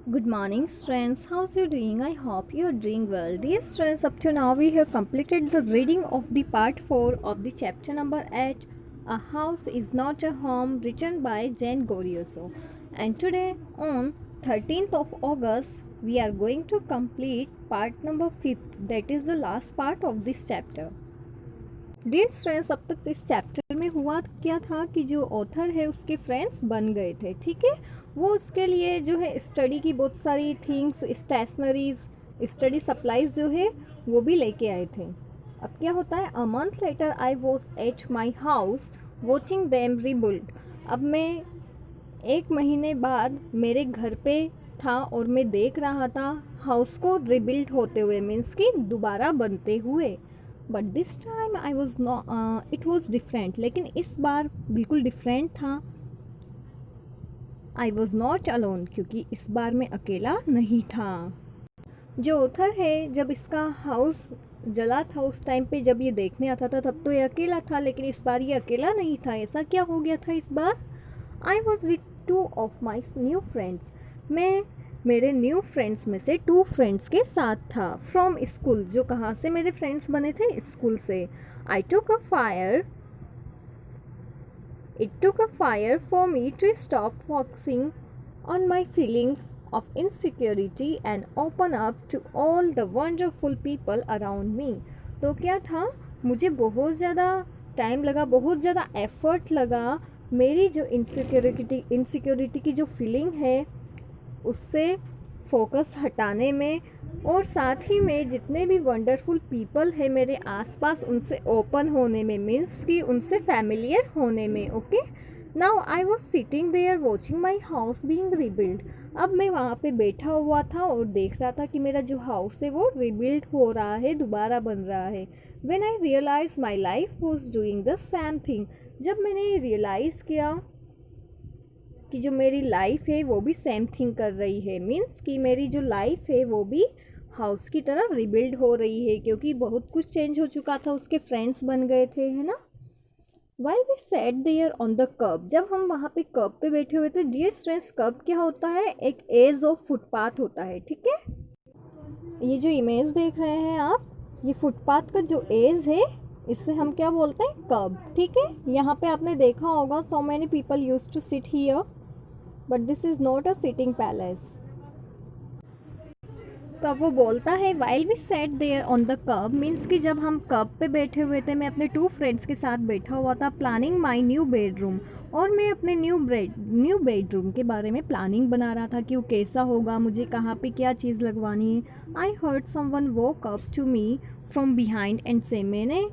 Good morning, students. How's you doing? I hope you are doing well. Dear students, up to now we have completed the reading of the part 4 of the chapter number 8, A House is Not a Home, written by Jane Gorioso. And today, on 13th of August, we are going to complete part number 5th, that is the last part of this chapter. Dear friends, अब तक इस chapter में हुआ क्या था कि जो author है उसके फ्रेंड्स बन गए थे, ठीक है। वो उसके लिए जो है स्टडी की बहुत सारी थिंग्स, स्टेशनरीज, स्टडी सप्लाईज जो है वो भी लेके आए थे। अब क्या होता है, a month later I was at my house watching them rebuild. अब मैं एक महीने बाद मेरे घर पे था और मैं देख रहा था हाउस को रिबिल्ड होते हुए, मीन्स कि दोबारा बनते हुए। But this time I was not, it was different, लेकिन इस बार बिल्कुल डिफरेंट था। आई वॉज नॉट अलोन, क्योंकि इस बार मैं अकेला नहीं था। जो ऑथर है, जब इसका हाउस जला था उस टाइम पे जब ये देखने आता था तब तो ये अकेला था, लेकिन इस बार ये अकेला नहीं था। ऐसा क्या हो गया था इस बार? I was with 2 of my new friends. मैं मेरे न्यू फ्रेंड्स में से 2 फ्रेंड्स के साथ था। फ्रॉम स्कूल, जो कहाँ से मेरे फ्रेंड्स बने थे? स्कूल से। I took a fire, it took a fire for me to stop focusing on my feelings of insecurity and open up to all the wonderful people around me. तो क्या था, मुझे बहुत ज़्यादा टाइम लगा, बहुत ज़्यादा एफर्ट लगा मेरी जो इनसिक्योरिटी की जो फीलिंग है उससे फोकस हटाने में, और साथ ही में जितने भी वंडरफुल पीपल है मेरे आसपास उनसे ओपन होने में, मीन्स कि उनसे फैमिलियर होने में। Okay, now I was sitting there watching my house being rebuild. अब मैं वहाँ पे बैठा हुआ था और देख रहा था कि मेरा जो हाउस है वो रिबिल्ड हो रहा है, दोबारा बन रहा है। When I realise my life was doing the same thing, जब मैंने रियलाइज़ किया कि जो मेरी लाइफ है वो भी सेम थिंग कर रही है, मीन्स कि मेरी जो लाइफ है वो भी हाउस की तरह रिबिल्ड हो रही है, क्योंकि बहुत कुछ चेंज हो चुका था, उसके फ्रेंड्स बन गए थे, है ना। While we set there on the kerb, जब हम वहाँ पे कर्ब पे बैठे हुए थे। डियर स्टूडेंट्स, कर्ब क्या होता है? एक एज ऑफ फुटपाथ होता है, ठीक है। ये जो इमेज देख रहे हैं आप, ये फुटपाथ का जो एज है इससे हम क्या बोलते हैं? कर्ब, ठीक है। यहाँ पे आपने देखा होगा so many people use to sit here, but this is not a sitting palace. तो अब वो बोलता है while we set there on the kerb, means कि जब हम कब पे बैठे हुए थे, मैं अपने 2 फ्रेंड्स के साथ बैठा हुआ था प्लानिंग माई न्यू बेडरूम, और मैं अपने न्यू बेडरूम के बारे में प्लानिंग बना रहा था कि वो कैसा होगा, मुझे कहाँ पे क्या चीज़ लगवानी है। I heard someone walk up to me from behind and say, मैंने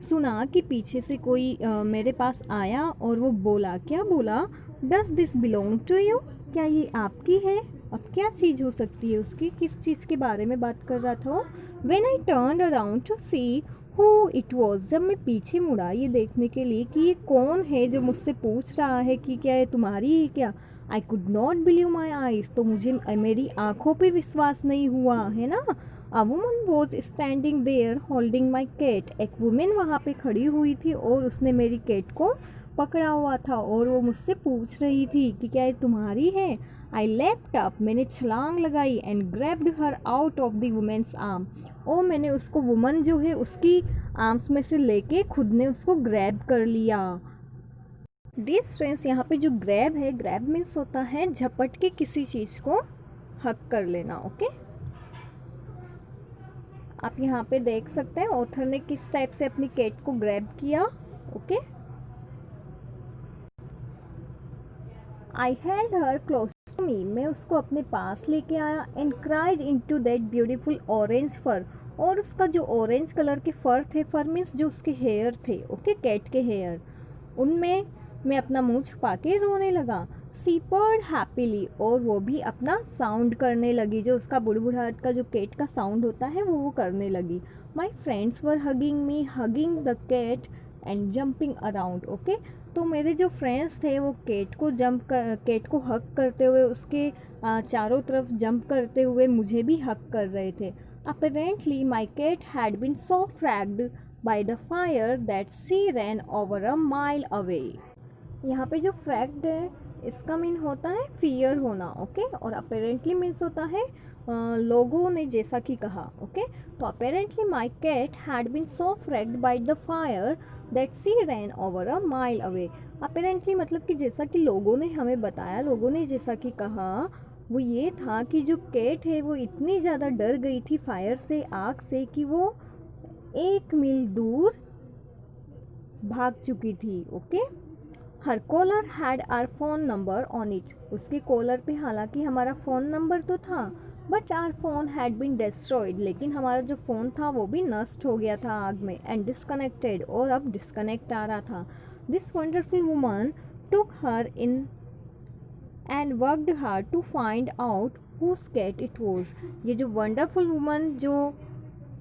सुना कि पीछे से कोई मेरे पास आया और वो बोला, क्या बोला? Does this belong to you, क्या ये आपकी है? अब क्या चीज़ हो सकती है उसकी, किस चीज़ के बारे में बात कर रहा था वो? When I turn around two see who it was, जब मैं पीछे मुड़ा ये देखने के लिए कि ये कौन है जो मुझसे पूछ रहा है कि क्या ये तुम्हारी है क्या। I could not believe my eyes, तो मुझे मेरी आंखों पे विश्वास नहीं हुआ, है ना। A woman was standing there holding my cat, एक वुमेन वहाँ पे खड़ी हुई थी और उसने मेरी कैट को पकड़ा हुआ था और वो मुझसे पूछ रही थी कि क्या ये तुम्हारी है। आई लेफ्ट अप, मैंने छलांग लगाई and grabbed her out of the woman's arm, और मैंने उसको वुमन जो है उसकी आर्म्स में से लेके खुद ने उसको ग्रैब कर लिया। डियर स्टूडेंट्स, यहाँ पे जो ग्रैब है, ग्रैब मीन्स होता है झपट के किसी चीज़ को हक कर लेना। ओके, आप यहाँ पे देख सकते हैं ऑथर ने किस टाइप से अपनी कैट को ग्रैब किया। Okay, I held her close to me, मैं उसको अपने पास लेके आया and cried into that beautiful orange fur, और उसका जो ऑरेंज कलर के फर थे, फर मीन्स जो उसके हेयर थे, ओके, कैट के हेयर, उनमें मैं अपना मुंह छुपा के रोने लगा। सी पर्ड हैप्पीली, और वो भी अपना साउंड करने लगी, जो उसका बुड़बुड़ाहट का जो कैट का साउंड होता है वो करने लगी। My friends were hugging me, hugging the cat and jumping around. Okay, तो मेरे जो फ्रेंड्स थे वो कैट को हक करते हुए उसके चारों तरफ जंप करते हुए मुझे भी हक कर रहे थे। Apparently my cat had been so freaked by the fire that she ran over a mile away. यहाँ पे जो फ्रैग्ड है इसका मीन होता है फियर होना, ओके। और अपेरेंटली मीन्स होता है लोगों ने जैसा कि कहा, ओके। तो apparently my cat had been so freaked by the fire that she ran over a mile away. Apparently मतलब कि जैसा कि लोगों ने हमें बताया, लोगों ने जैसा कि कहा, वो ये था कि जो कैट है वो इतनी ज़्यादा डर गई थी फायर से, आग से, कि वो 1 मील दूर भाग चुकी थी, okay. Her collar had our phone number on it. उसके कॉलर पे हालांकि हमारा फ़ोन नंबर तो था, but our phone had been destroyed. लेकिन हमारा जो फ़ोन था वो भी नष्ट हो गया था आग में, एंड डिस्कनेक्टेड, और अब डिस्कनेक्ट आ रहा था। This wonderful woman took her in and worked hard to find out whose cat it was. ये जो वंडरफुल वुमन जो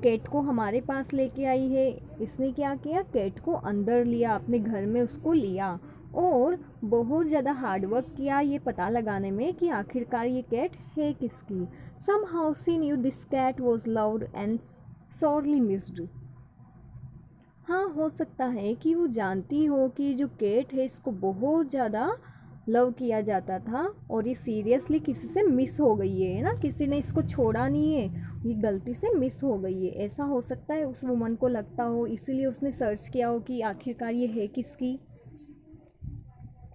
कैट को हमारे पास लेके आई है, इसने क्या किया, कैट को अंदर लिया, अपने घर में उसको लिया, और बहुत ज़्यादा हार्डवर्क किया ये पता लगाने में कि आखिरकार ये कैट है किसकी। Somehow she knew this cat was loved and sorely missed. हाँ, हो सकता है कि वो जानती हो कि जो कैट है इसको बहुत ज़्यादा लव किया जाता था, और ये सीरियसली किसी से मिस हो गई है ना, किसी ने इसको छोड़ा नहीं है, ये गलती से मिस हो गई है। ऐसा हो सकता है उस वुमन को लगता हो, इसीलिए उसने सर्च किया हो कि आखिरकार ये है किसकी।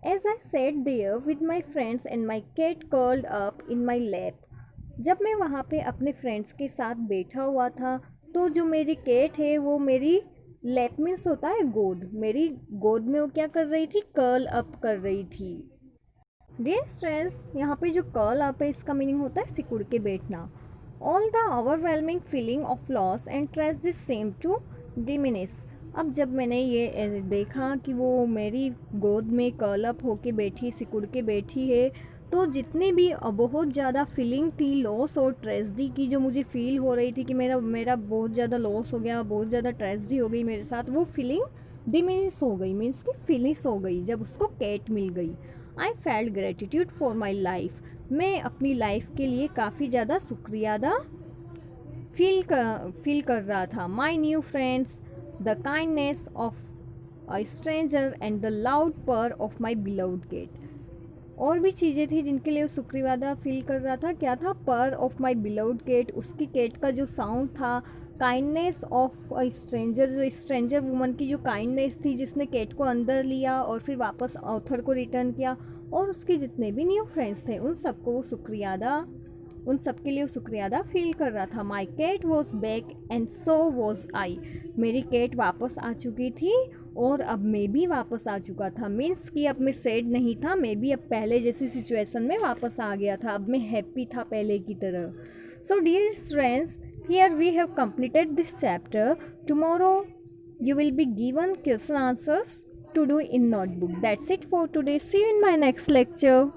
As I sat there with my friends and my cat curled up in my lap. जब मैं वहाँ पे अपने फ्रेंड्स के साथ बैठा हुआ था, तो जो मेरी कैट है वो मेरी लैप मीन्स होता है गोद, मेरी गोद में वो क्या कर रही थी, कर्ल अप कर रही थी। डियर स्ट्रेस, यहाँ पे जो कर्ल अप है इसका मीनिंग होता है सिकुड़ के बैठना। All the overwhelming feeling of loss and tragedy seemed to diminish. अब जब मैंने ये देखा कि वो मेरी गोद में कर्ल अप होके बैठी, सिकुड़ के बैठी है, तो जितनी भी बहुत ज़्यादा फीलिंग थी लॉस और ट्रेजेडी की, जो मुझे फील हो रही थी कि मेरा बहुत ज़्यादा लॉस हो गया, बहुत ज़्यादा ट्रेजेडी हो गई मेरे साथ, वो फीलिंग डिमिनिश हो गई, मीन्स कि फिनिश हो गई जब उसको कैट मिल गई। I felt gratitude for my life. मैं अपनी लाइफ के लिए काफ़ी ज़्यादा शुक्रिया अदा फील कर रहा था। माई new friends, the kindness of a stranger and the loud पर ऑफ माई बिलव्ड कैट। और भी चीज़ें थी जिनके लिए वो शुक्रियादा फील कर रहा था। क्या था, पर ऑफ माई बिलव्ड कैट, उसकी कैट का जो साउंड था, kindness of a stranger, stranger woman की जो काइंडनेस थी जिसने कैट को अंदर लिया और फिर वापस ऑथर को रिटर्न किया, और उसके जितने भी न्यू फ्रेंड्स थे उन सबको वो उन सब के लिए वो शुक्रियादा फील कर रहा था। My cat was back and so was I. मेरी कैट वापस आ चुकी थी और अब मैं भी वापस आ चुका था, मीन्स कि अब मैं सैड नहीं था, मैं भी अब पहले जैसी सिचुएशन में वापस आ गया था, अब मैं हैप्पी था पहले की तरह। So dear friends, here we have completed this chapter. Tomorrow you will be given question answers to do in notebook. That's it for today. See you in my next lecture.